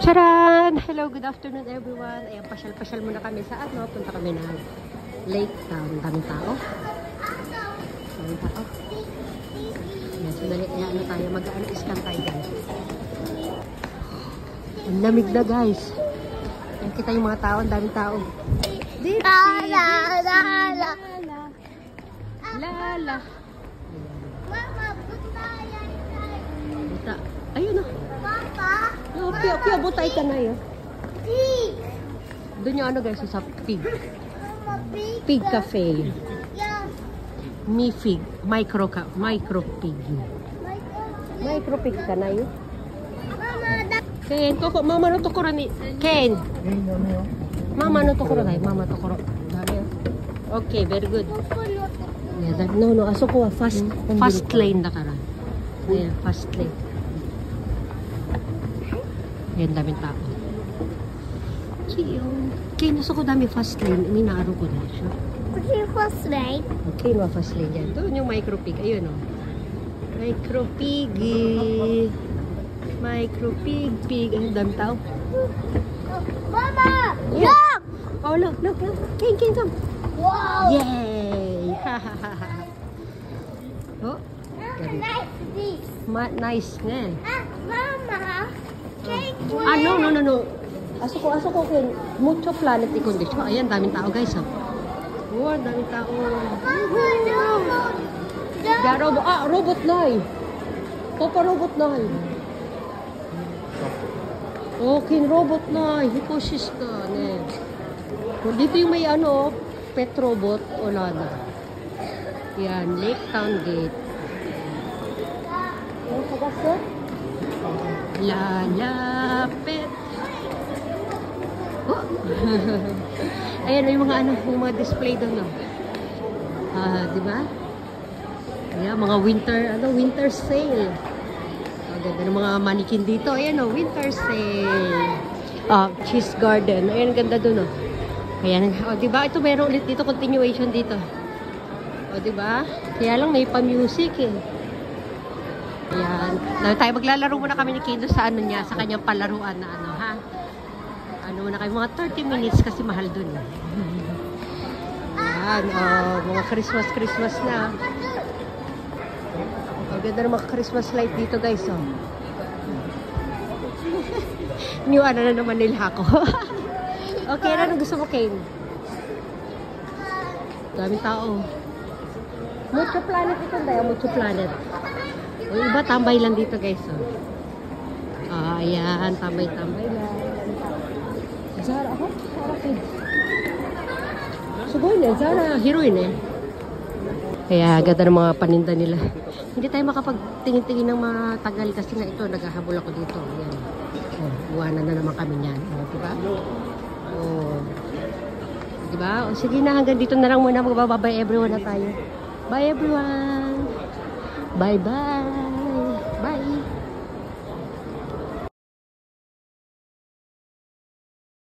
Charan! Hello, good afternoon everyone. Ayan, pasyal-pasyal muna kami sa ano. Punta kami ng Lake Town. Daming tao. Daming tao. Ayan, sandali. Ayan, ano tayo? Mag-scan tayo guys. Ang lamig na guys. Ayan, kita yung mga tao. Ang daming tao. Dipsy! Lala! Mama, buta yan. Buta. Ayun o. Papa? Okay, butay ka na yun. Pig. Doon yung ano guys, sa pig. Mama, pig. Pig cafe. Yeah. Mi fig. Micro pig. Micro pig ka na yun. Mama, Ken, koko, mama no tokoro ni. Ken. Mama no tokoro dai, mama tokoro. Dami. Okay, very good. Yeah, that, no, aso ko fast lane na kara. Yeah, fast lane. Ayan, daming tao. Okay, nasa ko dami fast lane. Inaaro ko na siya. okay, first right. Okay, fast lane yan. Doon yung micro pig. Ayun o. Micro piggy. Micro pig. Ayun, daming tao. Mama, Yeah. look. Oh, look. Ken, come. Wow. Yay! Oh, Nice this. nice nga. Mama, cake. No. Aso ko, Ken. Mucho planet i-condition. Ayan, daming tao, guys. Oh, oh daming tao. Mama, no. Yeah, robot na. Papa robot na. Okay, robot na. Hipposis ka. Ne. Dito yung may ano, pet robot. Wala na. Yan, Lake Town Gate. Ano sa gaso? Lalapit. Oh. Ayan, yung mga ano, yung mga display doon, no? Di ba? Ayan, mga winter sale. Ganda ng mga mannequin dito. Ayan, no, winter sale. Cheese garden. Ayan, ganda doon, no? Ayan, di ba? Ito meron ulit dito, continuation dito. Di ba? Kaya lang may pa-music eh. Ayan. Tayo maglalaro muna kami ni Kido sa ano niya, sa kanyang palaruan na ano, ha? Ano muna kayo, mga 30 minutes kasi mahal dun. Ayan, mga Christmas na. Ang ganda ng mga Christmas light dito, guys, oh. Niwan na naman nila ako. Okay, ano gusto mo, Kane? Daming tao. Mucho planet ito, dahil Mucho planet. O iba, tambay lang dito, guys. Oh. Ayan, tambay lang. Zara ako? Zara kids. Sugoy na, Zara heroine eh. Kaya ganda ng mga paninda nila. Hindi tayo makapagtingin-tingin ng matagal kasi nga ito, naghahabol ako dito. Ayan. Oh, iwanan na naman kami niyan. Oh, diba? Oh. Diba? O sige na, hanggang dito na lang muna. Magbababay everyone na tayo. Bye everyone! Bye-bye! Bye!